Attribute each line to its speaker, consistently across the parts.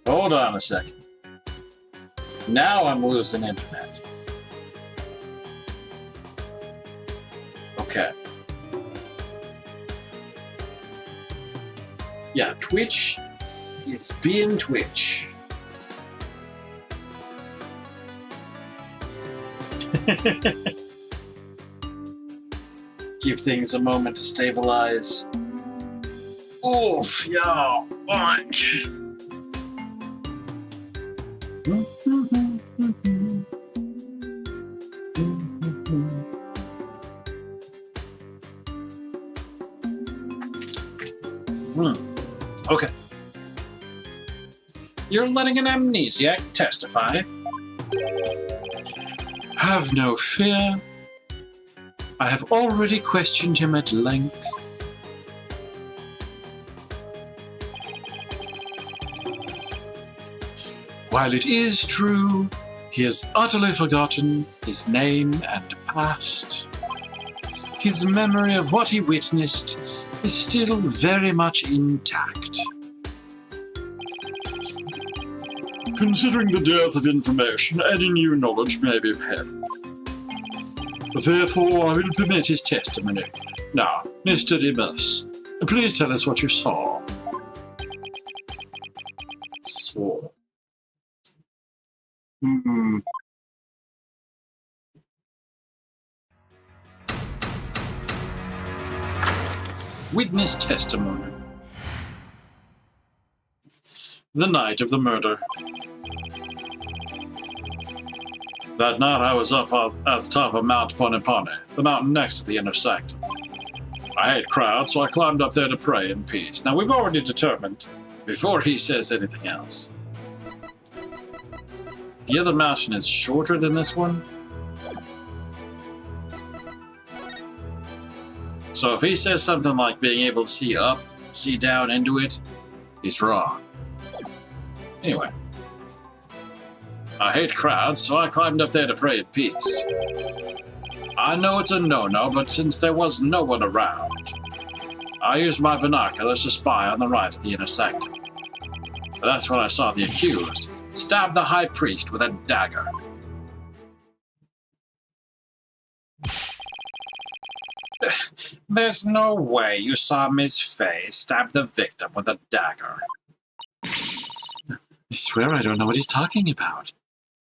Speaker 1: Hold on a second. Now I'm losing internet. Okay. Yeah, Twitch is being Twitch. Give things a moment to stabilize. Oof, yo, oink. Okay. You're letting an amnesiac testify. Have no fear. I have already questioned him at length. While it is true, he has utterly forgotten his name and past, his memory of what he witnessed is still very much intact. Considering the dearth of information, any new knowledge may be helpful. Therefore, I will permit his testimony. Now, Mr. Demas, please tell us what you saw. Saw. Witness testimony. The night of the murder. That night I was up at the top of Mount Ponipone, the mountain next to the inner sanctum. I hate crowds, so I climbed up there to pray in peace. Now, we've already determined, before he says anything else, the other mountain is shorter than this one. So if he says something like being able to see up, see down into it, he's wrong. Anyway. I hate crowds, so I climbed up there to pray in peace. I know it's a no-no, but since there was no one around, I used my binoculars to spy on the right of the inner sanctum. That's when I saw the accused stab the high priest with a dagger. There's no way you saw Miss Faye stab the victim with a dagger. I swear I don't know what he's talking about.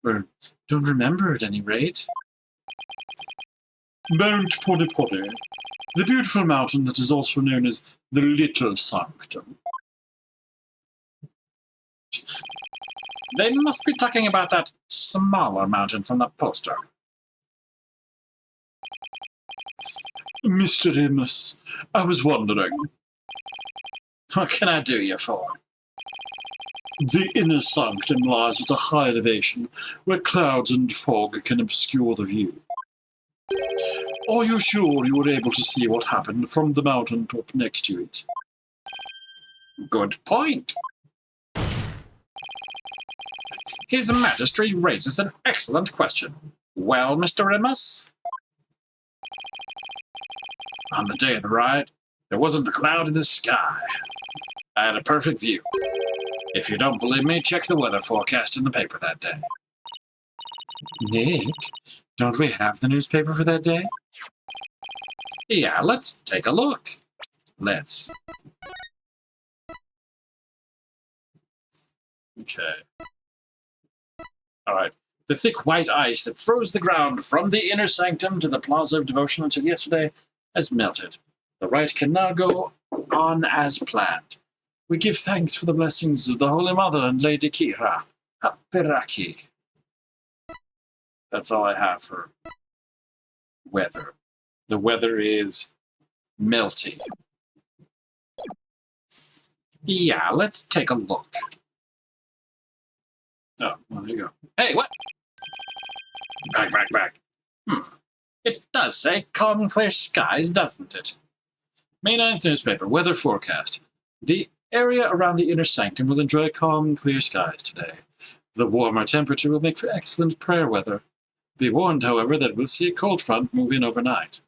Speaker 1: Or don't remember at any rate. Mount Ponipone, the beautiful mountain that is also known as the Little Sanctum. They must be talking about that smaller mountain from the poster. Mr. Amos, I was wondering. What can I do you for? The inner sanctum lies at a high elevation where clouds and fog can obscure the view. Are you sure you were able to see what happened from the mountain top next to it? Good point. His Majesty raises an excellent question. Well, Mr. Amos? On the day of the ride, there wasn't a cloud in the sky. I had a perfect view. If you don't believe me, check the weather forecast in the paper that day. Nick, don't we have the newspaper for that day? Yeah, let's take a look. Let's. Okay. All right. The thick white ice that froze the ground from the inner sanctum to the Plaza of Devotion until yesterday has melted. The rite can now go on as planned. We give thanks for the blessings of the Holy Mother and Lady Kira. Hapiraki. That's all I have for weather. The weather is melting. Yeah, let's take a look. Oh, well, there you go. Hey, what? Back. It does say calm and clear skies, doesn't it? May 9th newspaper, weather forecast. The area around the inner sanctum will enjoy calm and clear skies today. The warmer temperature will make for excellent prayer weather. Be warned, however, that we'll see a cold front move in overnight.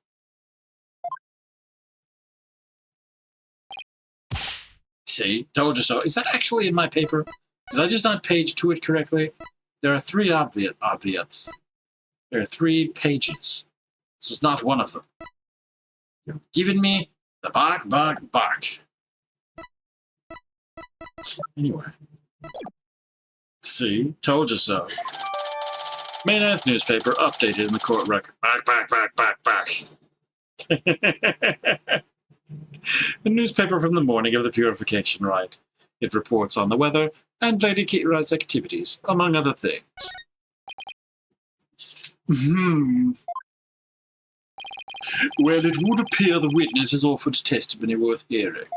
Speaker 1: See, told you so. Is that actually in my paper? Did I just not page to it correctly? There are three obviates. There are 3 pages. This was not one of them. You're giving me the bark, bark, bark. Anyway. See? Told you so. May 9th newspaper updated in the court record. Back, back, back, back, back. The newspaper from the morning of the purification rite. It reports on the weather and Lady Kira's activities, among other things. Well, it would appear the witness has offered testimony worth hearing.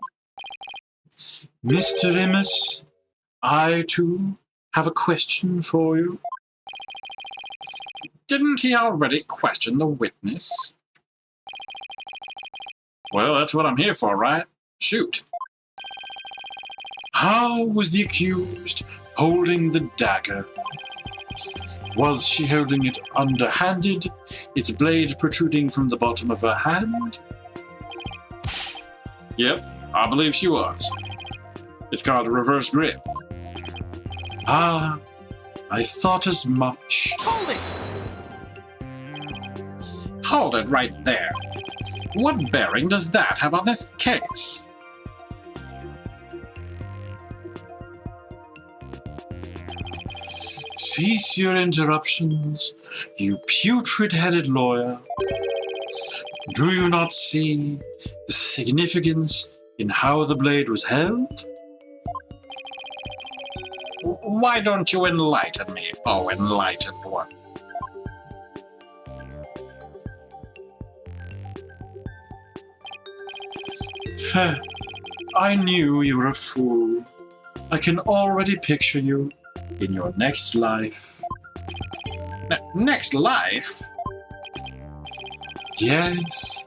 Speaker 1: Mr. Remus, I, too, have a question for you. Didn't he already question the witness? Well, that's what I'm here for, right? Shoot. How was the accused holding the dagger? Was she holding it underhanded, its blade protruding from the bottom of her hand? Yep, I believe she was. It's called a reverse grip. Ah, I thought as much.
Speaker 2: Hold it!
Speaker 1: Hold it right there. What bearing does that have on this case? Cease your interruptions, you putrid-headed lawyer. Do you not see the significance in how the blade was held? Why don't you enlighten me, oh enlightened one? Fair. I knew you were a fool. I can already picture you in your next life. Next life? Yes.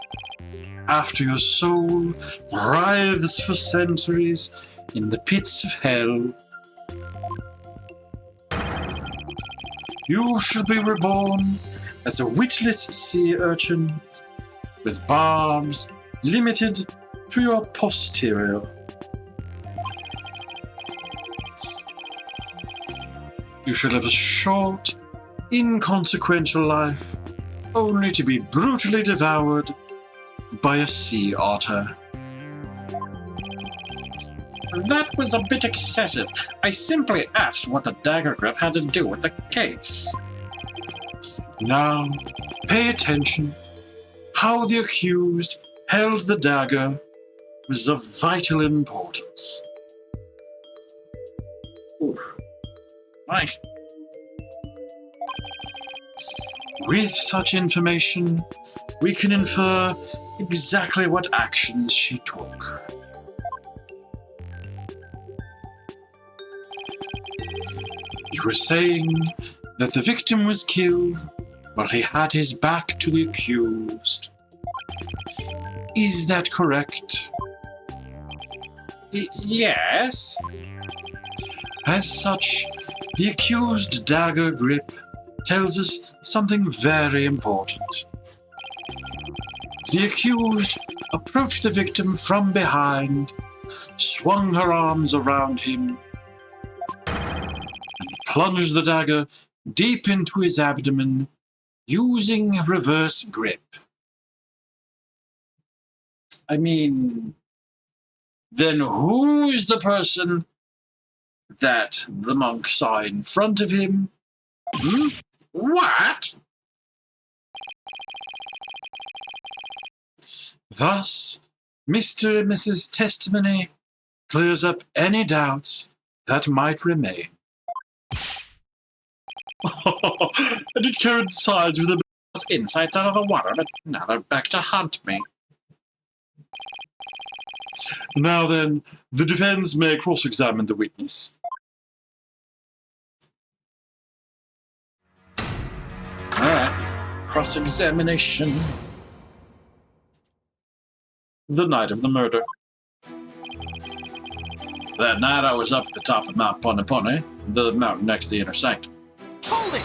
Speaker 1: After your soul writhes for centuries in the pits of hell, you shall be reborn as a witless sea urchin with barbs limited to your posterior. You shall live a short, inconsequential life, only to be brutally devoured by a sea otter. That was a bit excessive. I simply asked what the dagger grip had to do with the case. Now, pay attention. How the accused held the dagger was of vital importance. Oof. Right. With such information, we can infer exactly what actions she took. You were saying that the victim was killed while he had his back to the accused. Is that correct? Yes. As such, the accused dagger grip tells us something very important. The accused approached the victim from behind, swung her arms around him, and plunged the dagger deep into his abdomen using reverse grip. I mean, then who is the person that the monk saw in front of him? What? Thus, Mr. and Mrs. testimony clears up any doubts that might remain. And it coincides with the insights out of the water, but now they're back to haunt me. Now then, the defense may cross-examine the witness. Alright, cross-examination. The night of the murder. That night I was up at the top of Mount Ponipone, the mountain next to the inner sanctum.
Speaker 2: Hold it!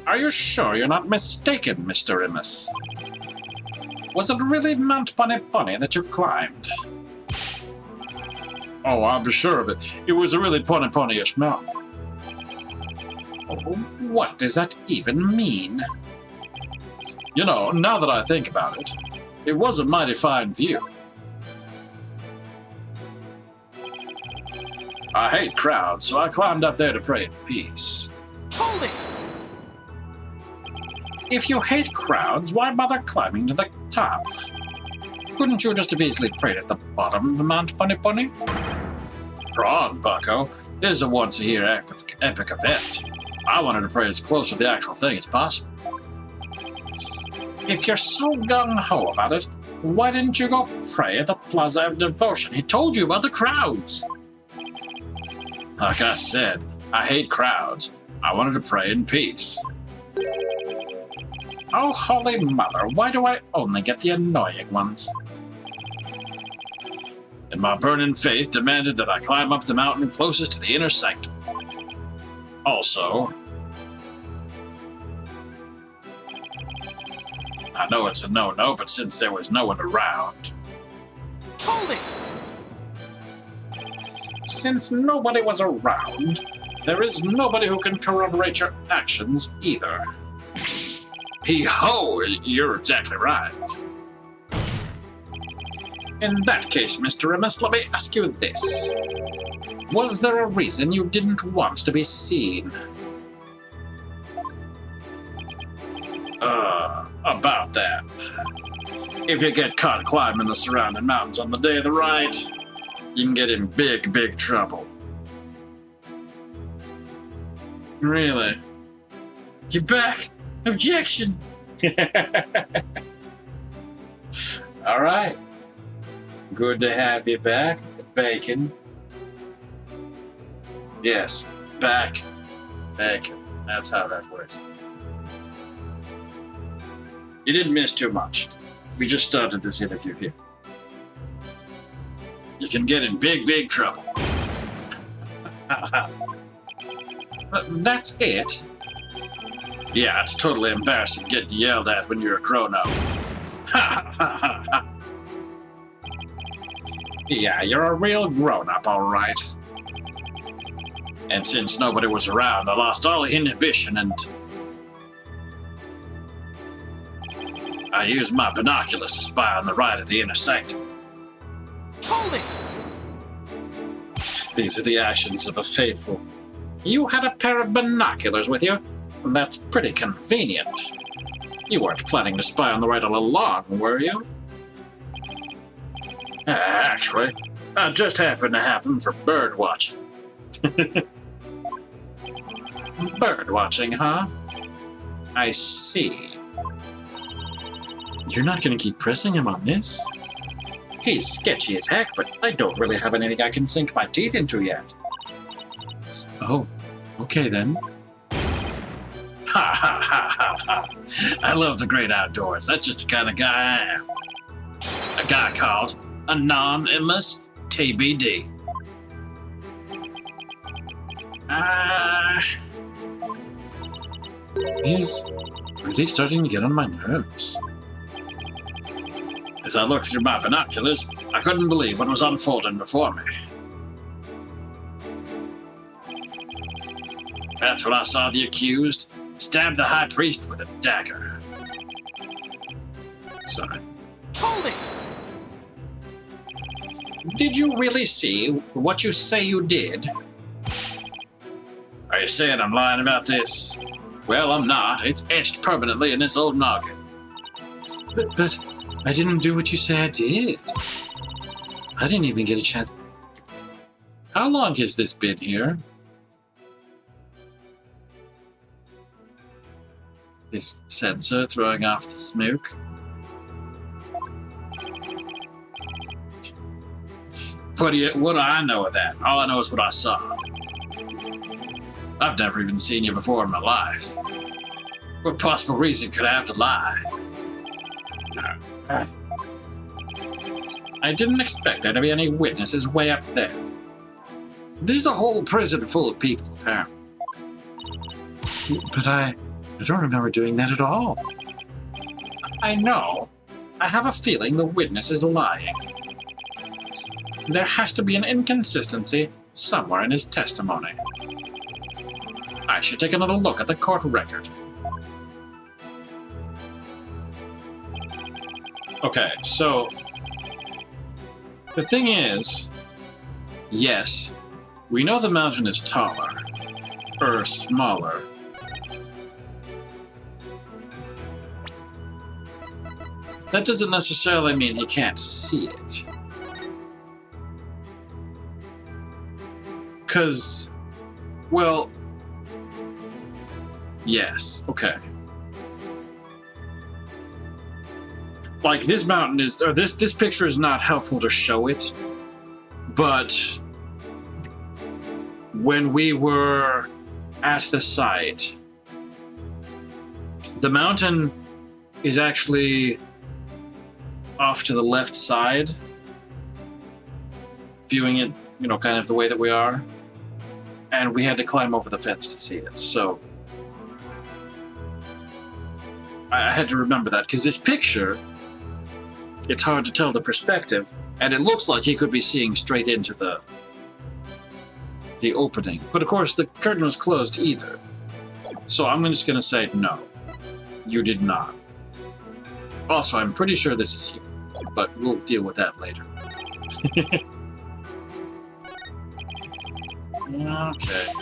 Speaker 1: Are you sure you're not mistaken, Mr. Remus? Was it really Mount Ponipone that you climbed? Oh, I'm sure of it. It was a really pony-ish mountain. What does that even mean? You know, now that I think about it, it was a mighty fine view. I hate crowds, so I climbed up there to pray in peace.
Speaker 2: Hold it!
Speaker 1: If you hate crowds, why bother climbing to the top? Couldn't you just have easily prayed at the bottom of the Mount Pony? Wrong, bucko. This is a once-a-year epic event. I wanted to pray as close to the actual thing as possible. If you're so gung-ho about it, why didn't you go pray at the Plaza of Devotion? He told you about the crowds. Like I said, I hate crowds. I wanted to pray in peace. Oh, holy mother, why do I only get the annoying ones? And my burning faith demanded that I climb up the mountain closest to the inner sanctum. Also, I know it's a no-no, but since there was no one around...
Speaker 2: Hold it!
Speaker 1: Since nobody was around, there is nobody who can corroborate your actions either. Hee-ho, you're exactly right. In that case, Mr. Remus, let me ask you this. Was there a reason you didn't want to be seen? About that. If you get caught climbing the surrounding mountains on the day of the rite, you can get in big, big trouble. Really? You're back? Objection! All right. Good to have you back, Bacon. Yes, back. Bacon. That's how that works. You didn't miss too much. We just started this interview here. You can get in big, big trouble. That's it? Yeah, it's totally embarrassing getting yelled at when you're a grown-up. Yeah, you're a real grown-up, all right. And since nobody was around, I lost all inhibition and... I used my binoculars to spy on the right of the inner sanctum.
Speaker 2: Hold it!
Speaker 1: These are the actions of a faithful. You had a pair of binoculars with you? That's pretty convenient. You weren't planning to spy on the right all along, were you? Actually, I just happened to have them for bird watching. Bird watching, huh? I see. You're not going to keep pressing him on this? He's sketchy as heck, but I don't really have anything I can sink my teeth into yet. Oh, okay then. Ha ha ha ha ha. I love the great outdoors. That's just the kind of guy I am. A guy called Anonymous TBD. He's really starting to get on my nerves. As I looked through my binoculars, I couldn't believe what was unfolding before me. That's when I saw the accused stab the high priest with a dagger. Sorry.
Speaker 2: Hold it!
Speaker 1: Did you really see what you say you did? Are you saying I'm lying about this? Well, I'm not. It's etched permanently in this old noggin. But I didn't do what you say I did. I didn't even get a chance. How long has this been here? This sensor throwing off the smoke? What do I know of that? All I know is what I saw. I've never even seen you before in my life. What possible reason could I have to lie? I didn't expect there to be any witnesses way up there. There's a whole prison full of people, apparently. But I don't remember doing that at all. I know. I have a feeling the witness is lying. There has to be an inconsistency somewhere in his testimony. I should take another look at the court record. Okay, so the thing is, yes, we know the mountain is taller, or smaller. That doesn't necessarily mean he can't see it. Because, well, yes, okay. Like, this mountain is, or this picture is not helpful to show it, but when we were at the site, the mountain is actually off to the left side, viewing it, you know, kind of the way that we are, and we had to climb over the fence to see it, so I had to remember that, because this picture, it's hard to tell the perspective, and it looks like he could be seeing straight into the opening. But of course, the curtain was closed either. So I'm just going to say no. You did not. Also, I'm pretty sure this is you, but we'll deal with that later. Okay.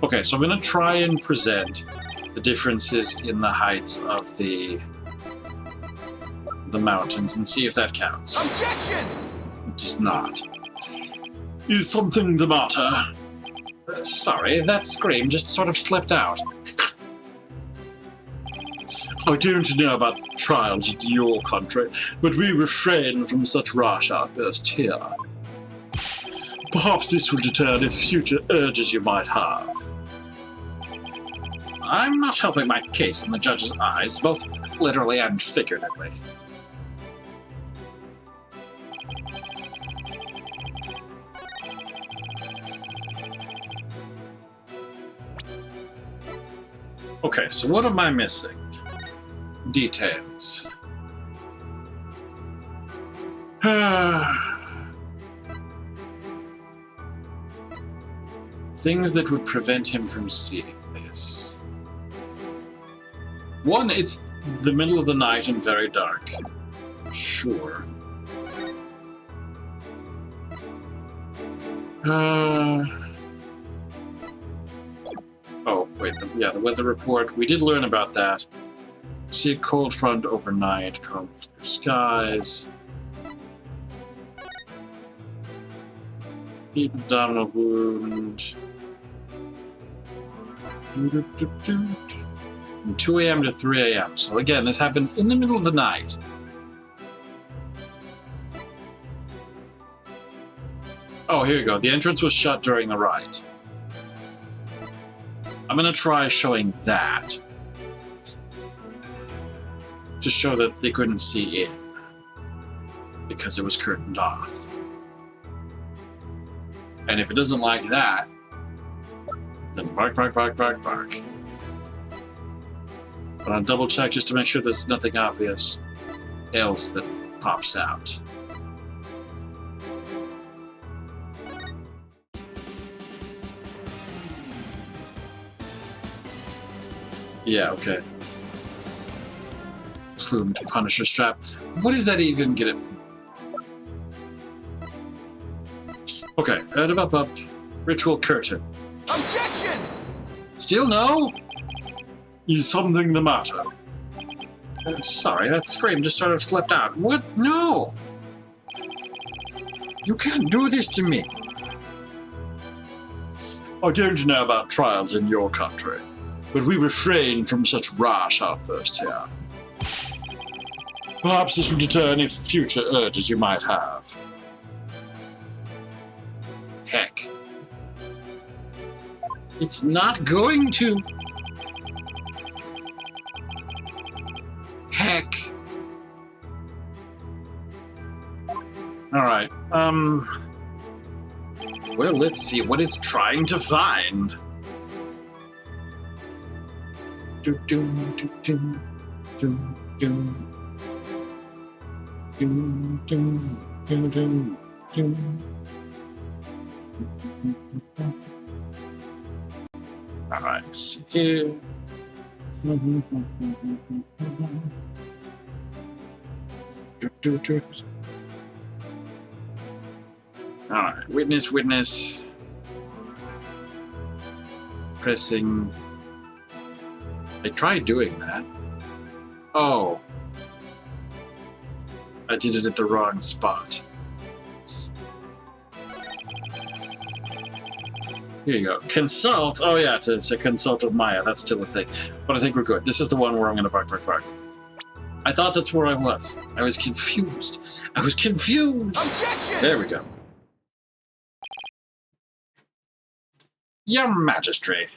Speaker 1: Okay, so I'm going to try and present the differences in the heights of the mountains and see if that counts.
Speaker 2: Objection!
Speaker 1: It does not. Is something the matter? Sorry, that scream just sort of slipped out. I don't know about trials in your country, but we refrain from such rash outbursts here. Perhaps this will deter any future urges you might have. I'm not helping my case in the judge's eyes, both literally and figuratively. Okay, so what am I missing? Details. Things that would prevent him from seeing this. One, it's the middle of the night and very dark. Sure. Oh, wait, the weather report. We did learn about that. See a cold front overnight, calm clear skies. Deep abdominal wound. From 2 a.m. to 3 a.m. So again, this happened in the middle of the night. Oh, here you go. The entrance was shut during the rite. I'm going to try showing that. To show that they couldn't see in. Because it was curtained off. And if it doesn't like that, then bark, bark, bark, bark, bark. But I'll double check just to make sure there's nothing obvious else that pops out. Yeah, okay. Plumed Punisher strap. What does that even get it? Okay, up. Ritual curtain.
Speaker 2: Objection!
Speaker 1: Still no? Is something the matter? Sorry, that scream just sort of slipped out. What? No! You can't do this to me. I don't know about trials in your country, but we refrain from such rash outbursts here. Perhaps this will deter any future urges you might have. Heck. It's not going to. Heck. Alright, well, let's see what it's trying to find. Dun, dun, dun, dun, dun. Alright, let's see here. Alright, witness, witness. Pressing. I tried doing that. Oh. I did it at the wrong spot. Here you go. Consult! Oh yeah, to consult with Maya. That's still a thing. But I think we're good. This is the one where I'm gonna bark. I thought that's where I was. I was confused.
Speaker 2: Objection!
Speaker 1: There we go. Your Majesty.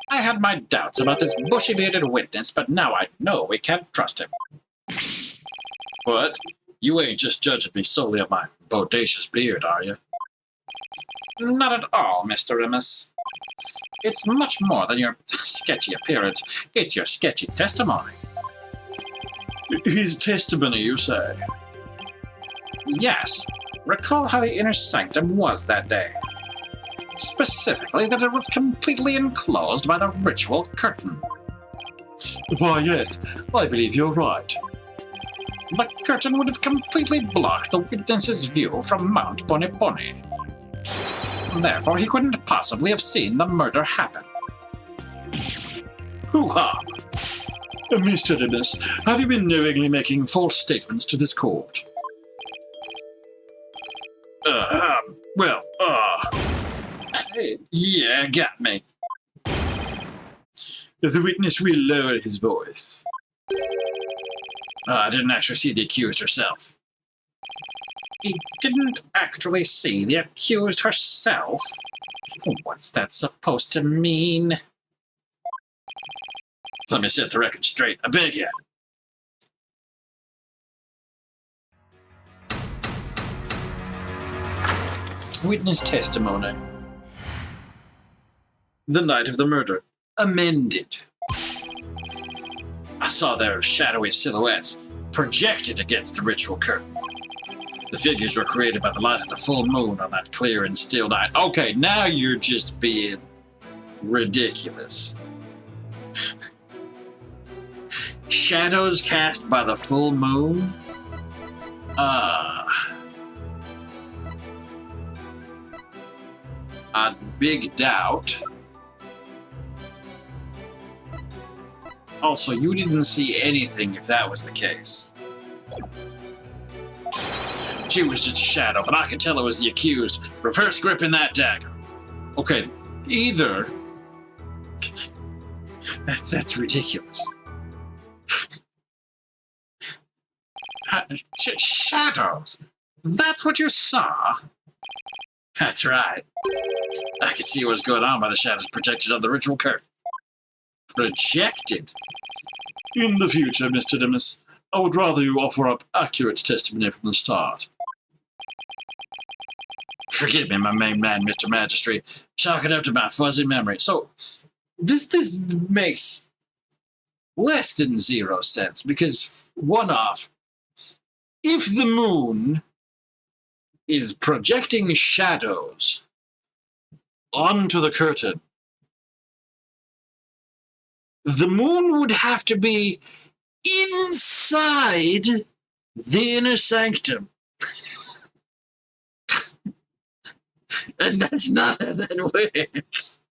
Speaker 1: I had my doubts about this bushy-bearded witness, but now I know we can't trust him. What? You ain't just judging me solely on my bodacious beard, are you? Not at all, Mr. Remus. It's much more than your sketchy appearance. It's your sketchy testimony. His testimony, you say? Yes. Recall how the inner sanctum was that day. Specifically, that it was completely enclosed by the ritual curtain. Why, yes, I believe you're right. The curtain would have completely blocked the witness's view from Mount Boniboni. Therefore, he couldn't possibly have seen the murder happen. Hoo-ha! Mr. Remus, have you been knowingly making false statements to this court? Yeah, got me. The witness will lower his voice. I didn't actually see the accused herself. He didn't actually see the accused herself? What's that supposed to mean? Let me set the record straight. I beg you. Witness testimony. The night of the murder. Amended. I saw their shadowy silhouettes projected against the ritual curtain. The figures were created by the light of the full moon on that clear and still night. Okay, now you're just being ridiculous. Shadows cast by the full moon? A big doubt. Also, you didn't see anything if that was the case. She was just a shadow, but I could tell it was the accused, reverse gripping that dagger. Okay, either... That's ridiculous. Shadows? That's what you saw? That's right. I could see what was going on by the shadows projected on the ritual curtain. Projected? In the future, Mr. Demis, I would rather you offer up accurate testimony from the start. Forgive me, my main man, Mr. Magistrate. Chalk it up to my fuzzy memory. So, this makes less than 0 sense, because, one off, if the moon is projecting shadows onto the curtain, the moon would have to be inside the inner sanctum. And that's not how that works.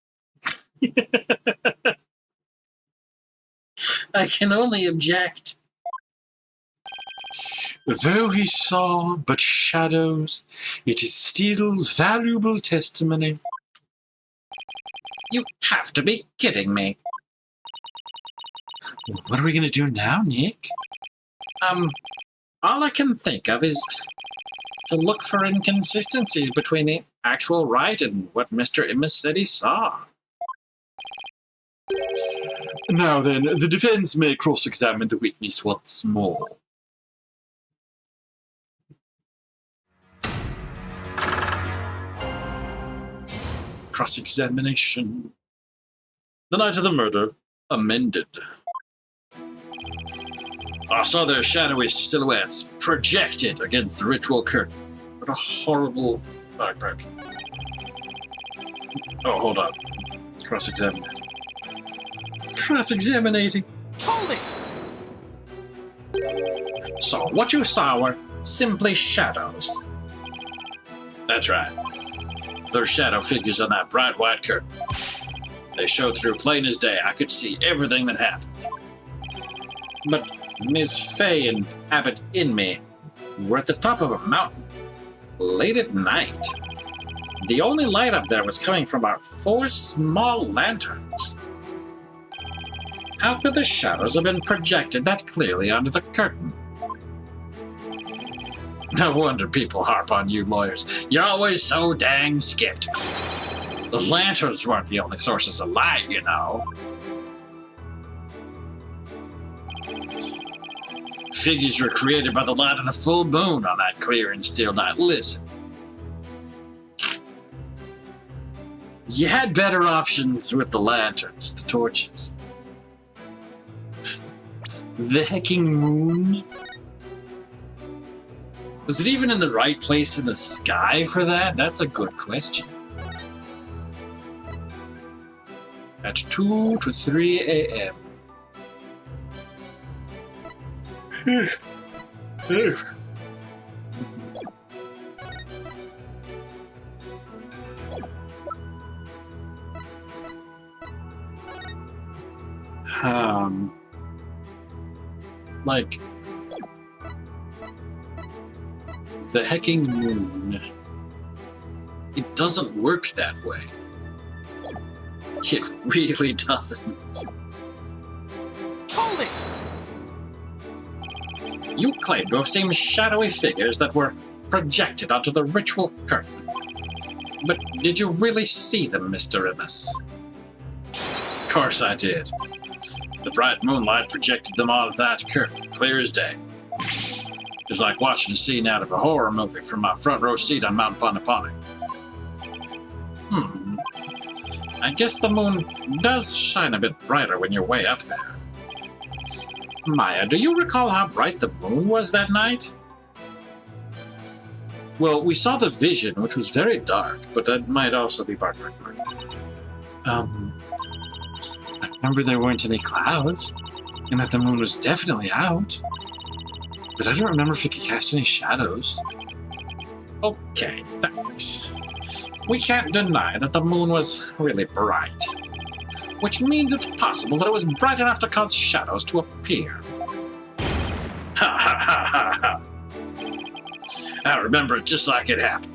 Speaker 1: I can only object. Though he saw but shadows, it is still valuable testimony. You have to be kidding me. What are we going to do now, Nick? All I can think of is to look for inconsistencies between the actual Rite and what Mr. Immis said he saw. Now then, the defense may cross-examine the witness once more. Cross-examination. The night of the murder, amended. I saw their shadowy silhouettes projected against the ritual curtain. What a horrible backpack. Oh, hold on. Cross-examinating. Cross-examinating.
Speaker 2: Hold it!
Speaker 1: So, what you saw were simply shadows. That's right. Those shadow figures on that bright white curtain. They showed through plain as day. I could see everything that happened. But Miss Fay and Abbott Inmay were at the top of a mountain, late at night. The only light up there was coming from our 4 small lanterns. How could the shadows have been projected that clearly onto the curtain? No wonder people harp on you lawyers. You're always so dang skeptical. The lanterns weren't the only sources of light, you know. Figures were created by the light of the full moon on that clear and still night. Listen. You had better options with the lanterns, the torches. The hecking moon? Was it even in the right place in the sky for that? That's a good question. At 2 to 3 a.m. Like the hecking moon. It doesn't work that way. It really doesn't.
Speaker 2: Hold it!
Speaker 1: You claim to have seen shadowy figures that were projected onto the ritual curtain. But did you really see them, Mr. Innes? Of course I did. The bright moonlight projected them onto that curtain, clear as day. It was like watching a scene out of a horror movie from my front row seat on Mount Poniponi. I guess the moon does shine a bit brighter when you're way up there. Maya, do you recall how bright the moon was that night? Well, we saw the vision, which was very dark, but that might also be bark. I remember there weren't any clouds, and that the moon was definitely out. But I don't remember if it could cast any shadows. Okay, thanks. We can't deny that the moon was really bright, which means it's possible that it was bright enough to cause shadows to appear. Ha ha ha ha ha! I remember it just like it happened.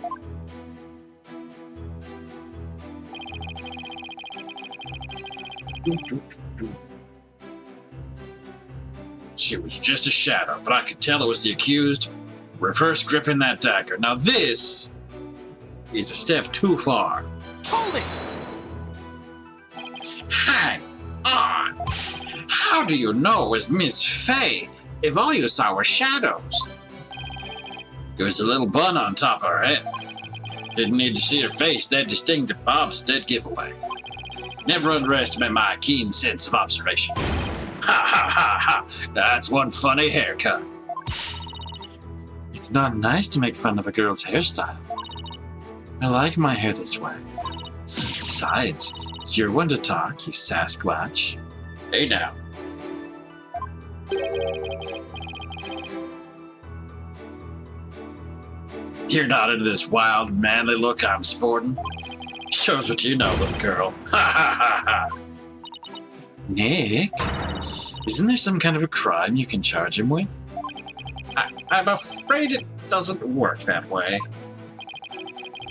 Speaker 1: She was just a shadow, but I could tell it was the accused reverse gripping that dagger. Now this is a step too far.
Speaker 2: Hold it!
Speaker 1: Hang on! How do you know it was Miss Fay if all you saw were shadows? There was a little bun on top of her head. Didn't need to see her face, that distinct Bob's dead giveaway. Never underestimate my keen sense of observation. Ha ha ha ha! That's one funny haircut. It's not nice to make fun of a girl's hairstyle. I like my hair this way. Besides, you're one to talk, you Sasquatch. Hey now. You're not into this wild, manly look I'm sporting? Shows what you know, little girl. Ha ha ha ha! Nick, isn't there some kind of a crime you can charge him with? I'm afraid it doesn't work that way.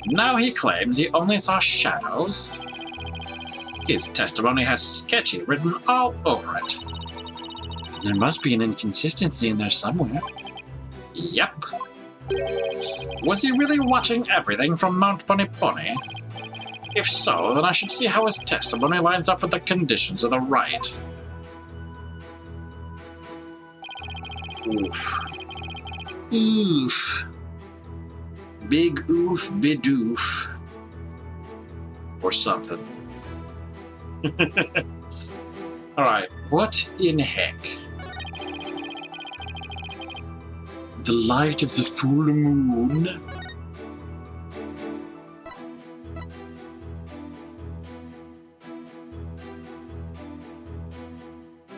Speaker 1: Now he claims he only saw shadows. His testimony has sketchy written all over it. There must be an inconsistency in there somewhere. Yep. Was he really watching everything from Mount Poniponi? If so, then I should see how his testimony lines up with the conditions of the rite. Oof. Oof. Big oof bidoof. Or something. Alright, what in heck? The light of the full moon.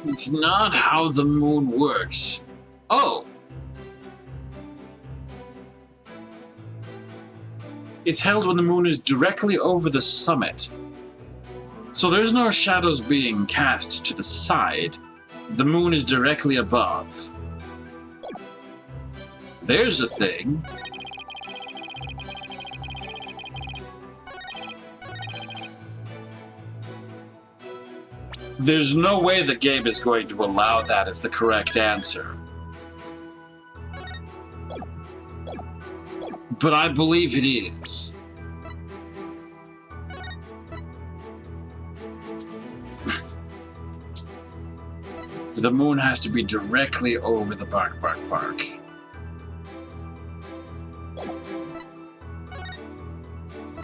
Speaker 1: It's not how the moon works. Oh! It's held when the moon is directly over the summit. So there's no shadows being cast to the side. The moon is directly above. There's a thing. There's no way the game is going to allow that as the correct answer. But I believe it is. The moon has to be directly over the bark.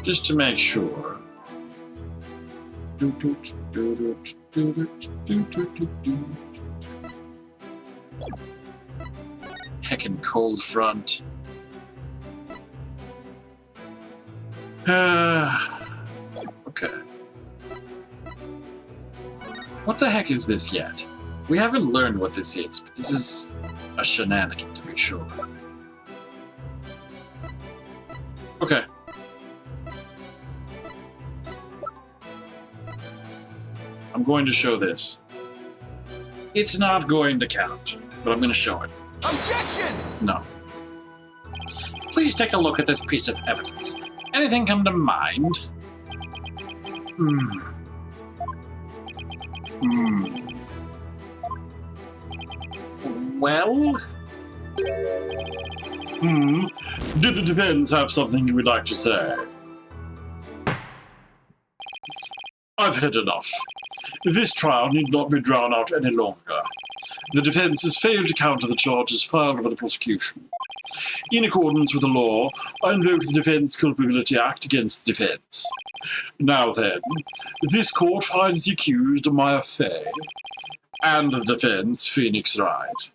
Speaker 1: Just to make sure. Heckin' cold front. Okay. What the heck is this yet? We haven't learned what this is, but this is a shenanigan to be sure. Okay. I'm going to show this. It's not going to count, but I'm going to show it.
Speaker 2: Objection!
Speaker 1: No. Please take a look at this piece of evidence. Anything come to mind? Well? Did the defense have something you would like to say? I've had enough. This trial need not be drawn out any longer. The defense has failed to counter the charges filed by the prosecution. In accordance with the law, I invoke the Defense Culpability Act against the defense. Now then, this court finds the accused Maya Fey and the defense, Phoenix Rite,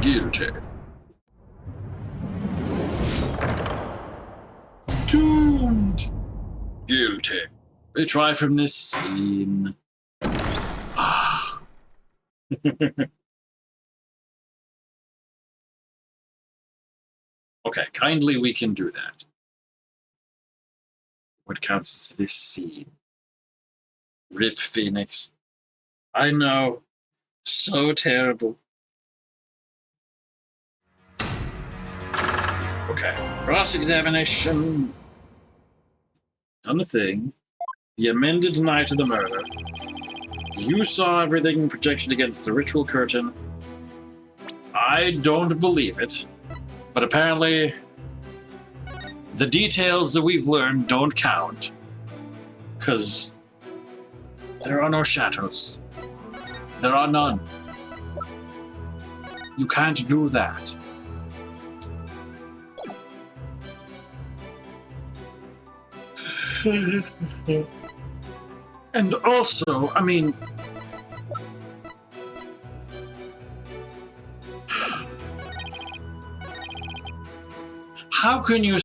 Speaker 1: guilty. Doomed. Guilty. Retry from this scene. Okay, kindly we can do that. What counts as this scene? Rip Phoenix. I know. So terrible. Okay, cross-examination. Done the thing. The amended night of the murder. You saw everything projected against the ritual curtain. I don't believe it. But apparently, the details that we've learned don't count. Because there are no shadows. There are none. You can't do that. And also, I mean... how can you